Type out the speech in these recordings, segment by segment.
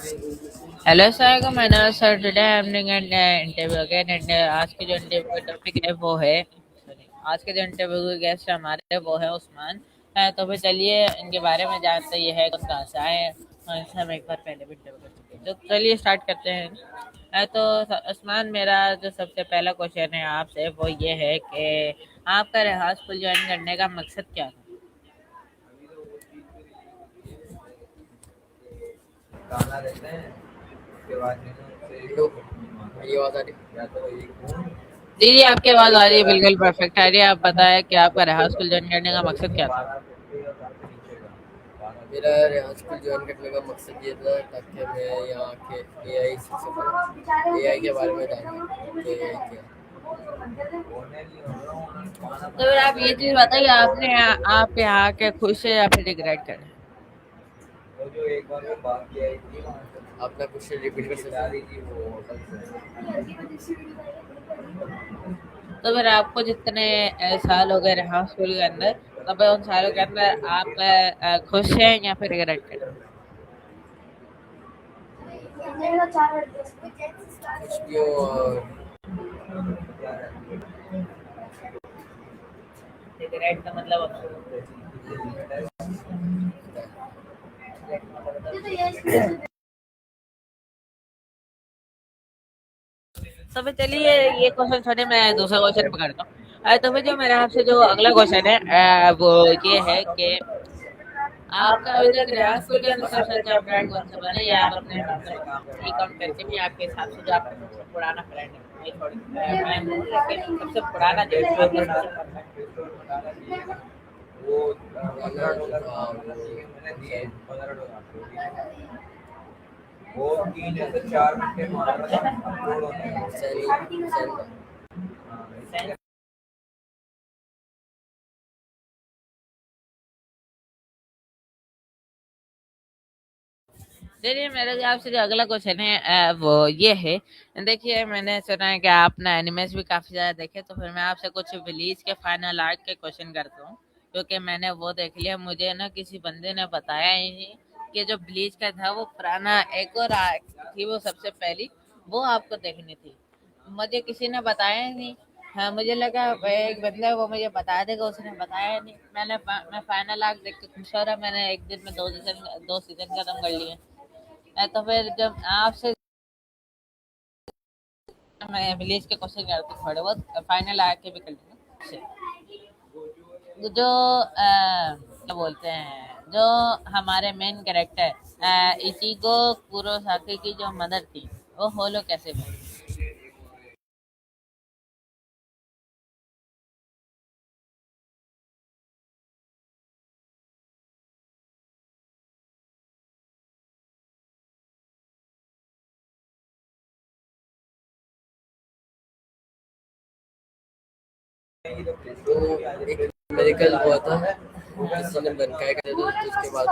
Hello, sir. My name is sir. Today I am doing an interview again, and आज की जो interview का topic है वो है sorry, आज के जो इंटरव्यू के गेस्ट हमारे वो है उस्मान। तो फिर चलिए इनके बारे में जानते ये है कौन कहाँ से आए हैं। इनसे हम एक बार पहले भी इंटरव्यू कर चुके हैं, तो चलिए स्टार्ट करते हैं। तो उस्मान, मेरा जो सबसे पहला क्वेश्चन है आपसे वो ये है कि आपका रिहाज स्कूल ज्वाइन करने का मकसद क्या था? गाना देते हैं उसके बाद में तो ये आवाज आ रही जी जी, आपकी आवाज आ रही है, बिल्कुल परफेक्ट आ रही है। आप बताएं कि आपका रिहाज स्कूल ज्वाइन करने का मकसद क्या था? मेरा यहाँ स्कूल ज्वाइन करने का मकसद ये था ताकि मैं यहाँ के एआई सीख सकूँ, एआई के बारे में जानूँ कि एआई क्या तो फिर आप ये चीज बताइए, आप यहाँ के खुश है या फिर रिग्रेट कर रहे हैं? वो जो एक बार में बात की आई थी वहाँ से अपना क्वेश्चन रिपीट कर सकते तो फिर आपको जितने साल हो गए रिहाज स्कूल के अंदर, तो फिर उन सालों के अंदर आप खुश हैं या फिर रिग्रेट कर रहे हैं? खुशियों और रिग्रेट का मतलब तो फिर चलिए ये क्वेश्चन छोड़े, मैं दूसरा क्वेश्चन पकड़ता हूँ। तो फिर जो मेरे आपसे जो अगला क्वेश्चन है वो ये है कि आपका अभी तक रियाज स्कूल के अंदर सबसे अच्छा फ्रेंड कौन सा बना, या आप अपने मतलब ये काउंट करके भी आपके हिसाब से जो आपका सबसे पुराना फ्रेंड है, ये थोड़ी मैं बोलूँ, लेकिन सबसे पुराना जो है आपका सबसे परफेक्ट वो $15 मैंने दिए, $15 वो 3 से 4 घंटे मारा था अपलोड होने में। हाँ, चलिए मेरा जो आपसे जो अगला क्वेश्चन है वो ये है। देखिए, मैंने सुना है कि आपने एनिमेस भी काफी ज्यादा देखे, तो फिर मैं आपसे कुछ ब्लीच के फाइनल आर्क के क्वेश्चन करता हूँ, क्योंकि मैंने वो देख लिया। मुझे ना किसी बंदे ने बताया ही नहीं कि जो ब्लीच का था वो पुराना एक और आर्क थी, वो सबसे पहली, वो आपको देखनी थी। मुझे किसी ने बताया ही नहीं। हाँ, मुझे लगा एक बंदा है वो मुझे बता देगा, उसने बताया नहीं। मैं फाइनल आर्क देख के खुश हो रहा, मैंने एक दिन में 2 सीजन खत्म कर लिए। तो फिर जब आपसे मैं विलेज के क्वेश्चन करती हूँ, थोड़े बहुत फाइनल आके भी कर लेंगे। जो क्या बोलते हैं, जो हमारे मेन कैरेक्टर इचिगो कुरोसाकी की जो मदर थी, वो होलो कैसे बनी? तो एक मेडिकल हुआ था, किसी ने बनकाया कर दिया तो उसके बाद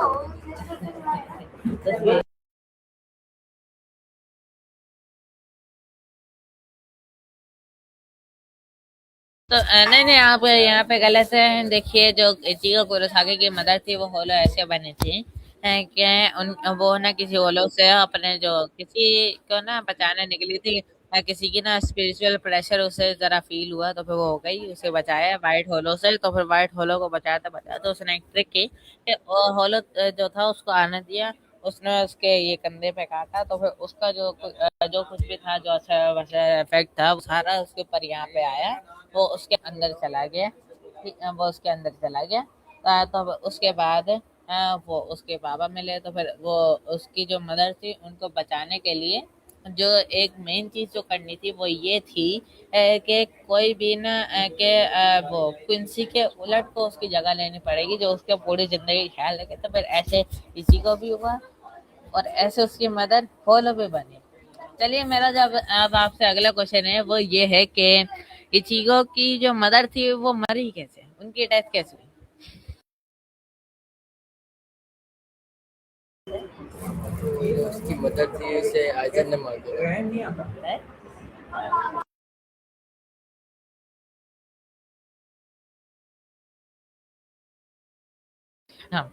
तो नहीं नहीं, आप यहाँ पे गलत है। देखिए, जो इचिगो कुरोसाकी की मदर थी वो होलो ऐसे बनी थी कि उन वो ना किसी होलो से अपने जो किसी को ना बचाने निकली थी। किसी की ना स्पिरिचुअल प्रेशर उसे जरा फील हुआ, तो फिर वो हो गई, उसे बचाया वाइट होलो से। तो फिर वाइट होलो को बचाते बचाते उसने एक ट्रिक की कि वो होलो जो था उसको आने दिया। उसने उसके ये कंधे पे काटा, तो फिर उसका जो कुछ भी था, जो अच्छा वैसा इफेक्ट था, वो सारा उसके ऊपर यहाँ पे आया। वो उसके अंदर चला गया। ठीक है, वो उसके अंदर चला गया। तो उसके बाद वो उसके बाबा मिले, तो फिर वो उसकी जो मदर थी उनको बचाने के लिए जो एक मेन चीज जो करनी थी वो ये थी कि कोई भी ना वो क्विंसी के उलट को उसकी जगह लेनी पड़ेगी, जो उसके पूरी जिंदगी ख्याल रखे। तो फिर ऐसे इसी को भी हुआ, और ऐसे उसकी मदर होलो भी बनी। चलिए, मेरा जब अब आपसे अगला क्वेश्चन है वो ये है कि इचिगो की जो मदर थी वो मरी कैसे, उनकी डेथ कैसे हुई? जो उसकी मदर थी उसे आइजन ने मार दिया। हाँ,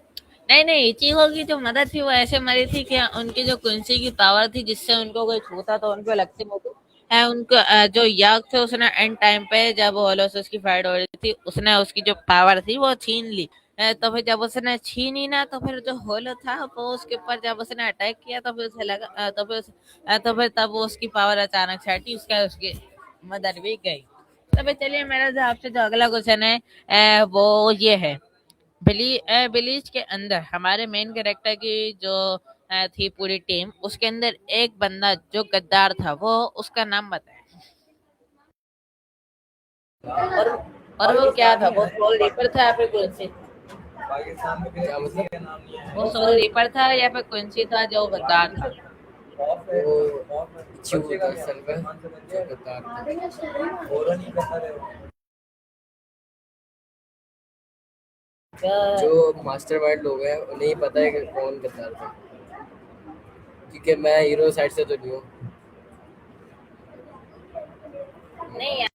नहीं नहीं, इचिको की जो मदर थी वो ऐसे मरी थी कि उनकी जो कुंसी की पावर थी जिससे उनको कोई छूता तो उनको लगती वो थी। उनको जो याग थे उसने एंड टाइम पे जब होलोसिस की फाइट हो रही थी उसने उसकी जो पावर थी वो छीन ली। तो फिर जब उसने छीनी ना तो फिर जो होलो था वो उसके ऊपर जब उसने अटैक किया तो फिर उसे लगा तो फिर तब वो उसकी पावर अचानक से हटी उसका उसकी मदर भी गई। तो फिर चलिए मेरा जो आपसे जो अगला क्वेश्चन है वो ये है। ब्लीच के अंदर हमारे मेन कैरेक्टर की जो थी पूरी टीम उसके अंदर एक बंदा जो गद्दार था वो उसका नाम बताए। और वो क्या था, वो सोल रीपर था या फिर कुंसी? क्या मतलब? वो सोल रीपर था या फिर कुंसी था जो गद्दार था? वो इच्छू था असल में, जो गद्दार था। जो मास्टरमाइंड लोग हैं उन्हें ही पता है कि कौन गद्दार था, क्योंकि मैं हीरो साइड से तो नहीं हूँ। नहीं यार।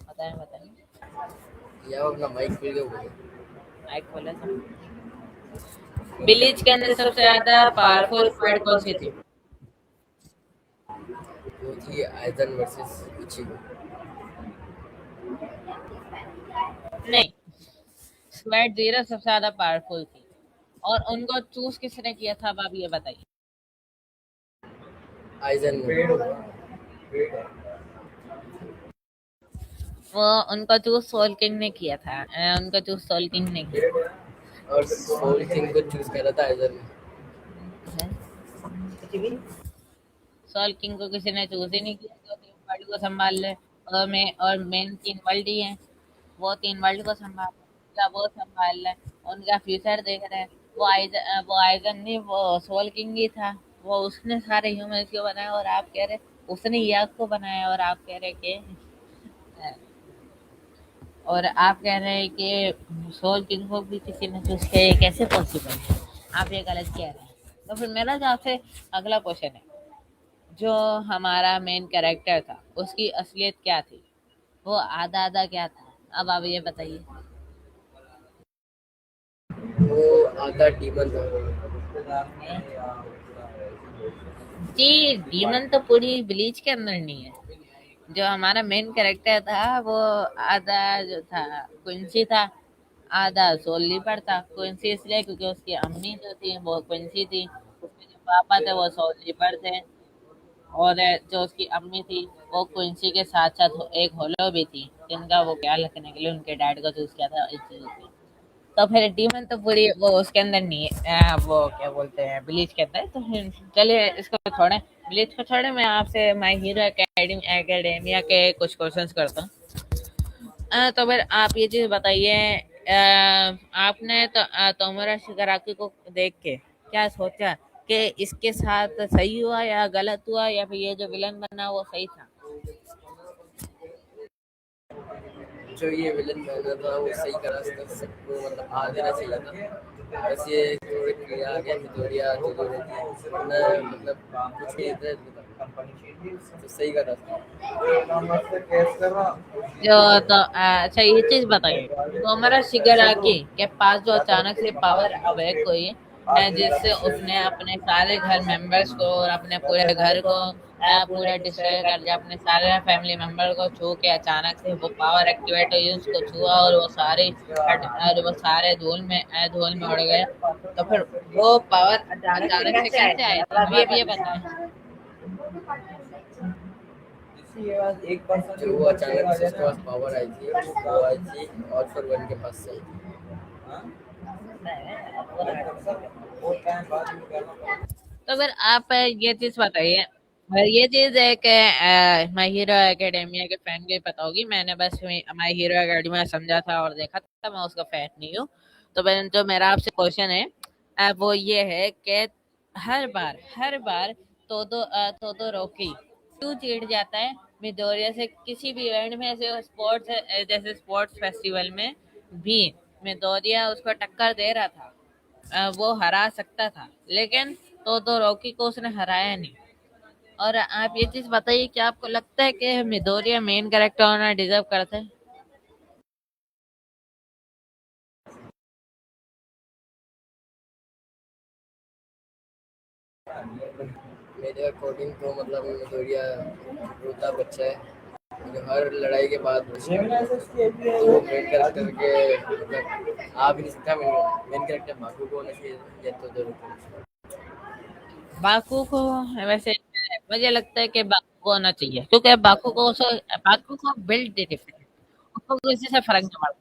बताएं बताएं। या वो अपना माइक खुल के बोले। माइक खोला था। ब्लीच के अंदर सबसे ज्यादा पावरफुल फाइट कौन सी थी? वो थी आइजन वर्सेस इचिगो। नहीं, स्क्वाड जीरो सबसे ज्यादा पावरफुल थी। और उनको चूज किसने किया था अब आप ये बताइए। आइजन ने। वो उनका चूज सोल किंग ने किया था। उनका चूज सोल किंग ने किया और सोल किंग को चूज करा था आइजन ने। था। सोल किंग को किसी ने चूज ही नहीं किया जो तीन वर्ल्ड को संभाल ले। और मेन तीन वर्ल्ड ही हैं। वो तीन वर्ल्ड को संभाल उनका वो संभाल ले। उनका फ्यूचर देख रहे हैं। वो आइजन नहीं, वो सोल किंग ही था। वो उसने सारे ह्यूमंस को बनाया और आप कह रहे उसने याक को बनाया और आप कह रहे कि और आप कह रहे हैं कि सोल किंग को भी किसी ने चूज किया, ये कैसे पॉसिबल है? आप ये गलत कह रहे हैं। तो फिर मेरा जो आपसे अगला क्वेश्चन है, जो हमारा मेन कैरेक्टर था उसकी असलियत क्या थी? वो आधा आधा क्या था? अब आप ये बताइए। वो आधा डीमन था। हैं? जी, डीमन तो पूरी ब्लीच के अंदर नहीं है। जो हमारा मेन कैरेक्टर था वो आधा जो था क्विंसी था, आधा सोली पर था। क्विंसी इसलिए क्योंकि उसकी अम्मी जो थी वो क्विंसी थी, उसके जो पापा थे वो सोली पर थे। और जो उसकी अम्मी थी वो क्विंसी के साथ साथ एक होलो भी थी जिनका वो ख्याल रखने के लिए उनके डैड को चूज किया था इस चीज से। तो फिर डीमन तो पूरी वो उसके अंदर नहीं है। वो क्या बोलते हैं ब्लीच के अंदर। तो फिर चलिए इसको छोड़ें। ब्लीच को छोड़े, मैं आपसे माय हीरो एकेडेमिया के कुछ क्वेश्चंस करता हूँ। तो फिर आप ये चीज बताइए। आपने तो तोमोरा शिगाराकी को देख के क्या सोचा कि इसके साथ सही हुआ या गलत हुआ, या फिर ये जो विलन बना वो सही था? जो ये विलन बना था वो सही करा, सबको मतलब आ देना चाहिए था। बस ये थोड़ी क्रिया आ गया मिथोरिया जो जो रहती है उन्हें मतलब कुछ नहीं इधर तो सही करा था। जो तो अच्छा ये चीज बताइए, तोमोरा शिगाराकी के पास जो अचानक से पावर अवेक हुई जिससे उसने अपने सारे घर मेंबर्स को और अपने पूरे घर को पूरा डिस्ट्रॉय कर दिया, अपने सारे फैमिली मेंबर को छू के अचानक से वो पावर एक्टिवेट हुई, उसको छुआ और वो सारे और वो सारे धूल में उड़ गए। तो फिर वो पावर अचानक से कैसे आई थी, अब ये बताएं। जो वो अचानक से उसके पास पावर आई थी वो आई थी और फिर वन के पास से आई थी। तो फिर आप ये चीज बताइए। ये चीज एक माई हीरो एकेडेमिया के फैन को ही पता होगी। मैंने बस माई हीरो एकेडमिया समझा था और देखा था, मैं उसका फैन नहीं हूँ। तो फिर जो मेरा आपसे क्वेश्चन है वो ये है कि हर बार तो रॉकी क्यों चिढ़ जाता है मिडोरिया से किसी भी इवेंट में, ऐसे स्पोर्ट्स जैसे स्पोर्ट्स फेस्टिवल में भी मिडोरिया उसको टक्कर दे रहा था, वो हरा सकता था, लेकिन तो रॉकी को उसने हराया नहीं। और आप ये चीज बताइए कि आपको लगता है कि मिडोरिया मेन कैरेक्टर होना डिजर्व करता है? मेरे अकॉर्डिंग तो मतलब मिडोरिया रोता बच्चा है जो हर लड़ाई के बाद तो वो मेन कैरेक्टर के मतलब आ भी नहीं सकता। मेन कैरेक्टर बाकू को होना चाहिए या तो जरूर। बाकू को वैसे मुझे लगता है कि बाकू को होना चाहिए, क्योंकि बाकू को बिल्ड डिफरेंट, उसको किसी से फर्क नहीं पड़ता।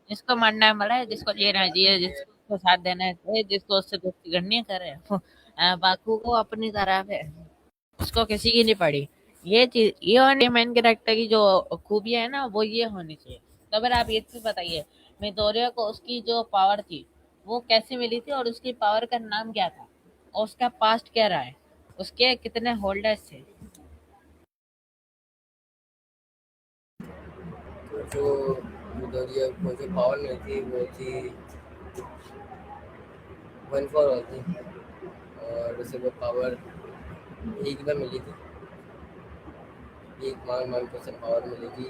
जिसको मारना है मरे, जिसको जीना है जिए, जिसको साथ देना है दे, जिसको उससे दोस्ती करनी है करे। बाकू को अपनी तरफ है, उसको किसी की नहीं पड़ी। ये चीज, ये होनी मेन कैरेक्टर की जो खूबियां है ना, वो ये होनी चाहिए। तो अगर आप ये चीज बताइए, मिडोरिया को उसकी जो पावर थी वो कैसे मिली थी, और उसकी पावर का नाम क्या था, और उसका पास्ट क्या रहा है, उसके कितने होल्डर्स थे? तो जो मिडोरिया को जो पावर मिली थी वो थी वन फॉर ऑल थी। और उसे वो पावर एक बार मिली थी, एक मांग मांग के उसे पावर मिलेगी।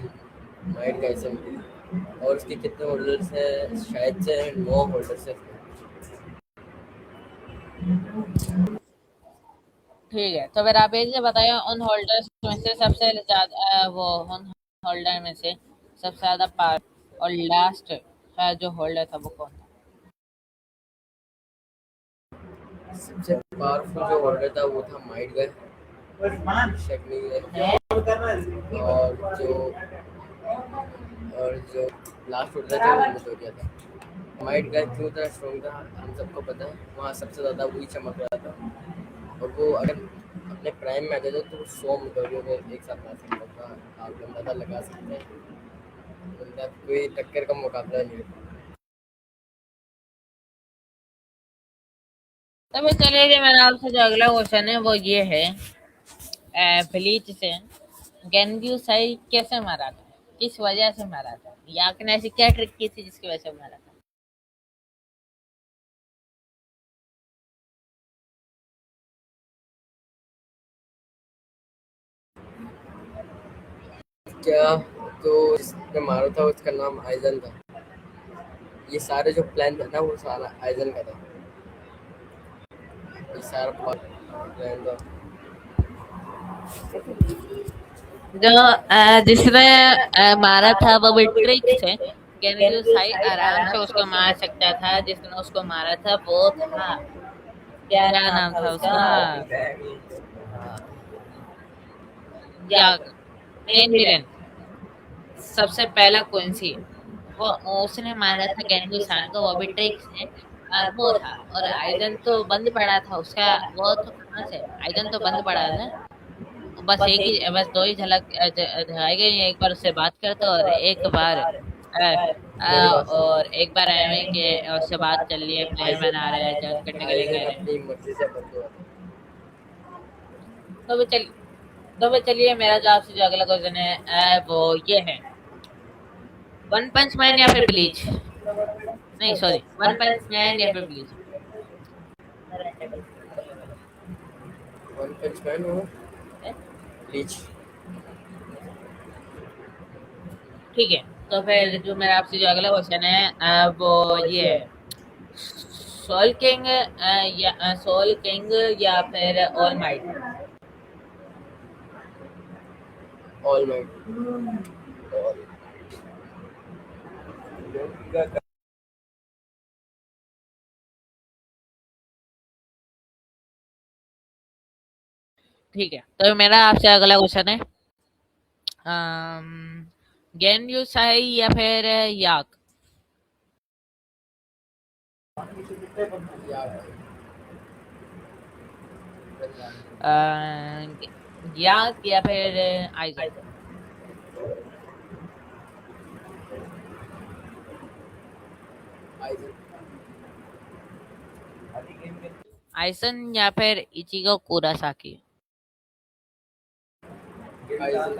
माइंड का ऐसे मिली थी। और उसके कितने होल्डर्स हैं, शायद से 9 होल्डर्स हैं। ठीक है, तो फिर आप ये चीज़ बताइए, उन होल्डर्स में से सबसे ज्यादा वो उन होल्डर में से सबसे ज्यादा पावर और लास्ट जो होल्डर था वो कौन था? सबसे पावरफुल जो होल्डर था वो था माइंड का, शक नहीं है। और जो लास्ट होल्डर था वो मिडोरिया था। माइंड का क्यों इतना स्ट्रॉन्ग था हम सबको पता है, वहाँ सबसे ज़्यादा वही चमक रहा था। और वो अगर अपने प्राइम में आ जाता तो वो 100 मिडोरियो को एक साथ ला सकता था। आप अंदाजा लगा सकते हैं, मतलब कोई टक्कर का मुकाबला नहीं था। तो फिर चलिए जी, मेरा आपसे जो अगला क्वेश्चन है वो ये है, ब्लीच से गेंद्यू सही कैसे मारा था, किस वजह से मारा था, या आपने ऐसी क्या ट्रिक की थी जिसकी वजह से मारा था? क्या, तो जिसने मारा था उसका नाम आइजन था। ये सारे जो प्लान था ना वो सारा आइजन का था। ये सारा प्लान था। जो जिसने मारा था वो भी ट्रिक से, गेंद्यू सही आराम से उसको मार सकता था। जिसने उसको मारा था वो था, क्या नाम था उसका, याग, मेन विलेन, सबसे पहला क्विंसी। वो उसने मारा था गेंदू सान को, वो भी ट्रिक से। वो था, और आइजन तो बंद पड़ा था उसका। वो तो कहाँ से, आइजन तो बंद पड़ा था। बस दो ही झलक दिखाई गई, एक बार उससे बात करते और एक बार मेरी बात सुनो। और एक बार एवे के उससे बात कर लिए, प्लेयर मैन आ रहे हैं, जंग करने के लिए कह आइजन रहे हैं। अपनी मर्जी से बंद हुआ था। तो भी चल तो भी चलिए, मेरा जो आपसे जो अगला क्वेश्चन है वो ये है, वन पंच मैन या फिर ब्लीच, नहीं सॉरी, वन पंच मैन या फिर ब्लीच? वन पंच मैन हो, ब्लीच। ठीक है, तो फिर जो मेरा आपसे जो अगला क्वेश्चन है वो ये है, सोल किंग या सोल किंग या फिर ऑल माइट? All might. ठीक है, तो मेरा आपसे अगला क्वेश्चन है, गेन यू सही या फिर याक? यार याक या फिर आइजन? आइजन। आइसन या फिर इचिगो कुरासाकी? आइजन।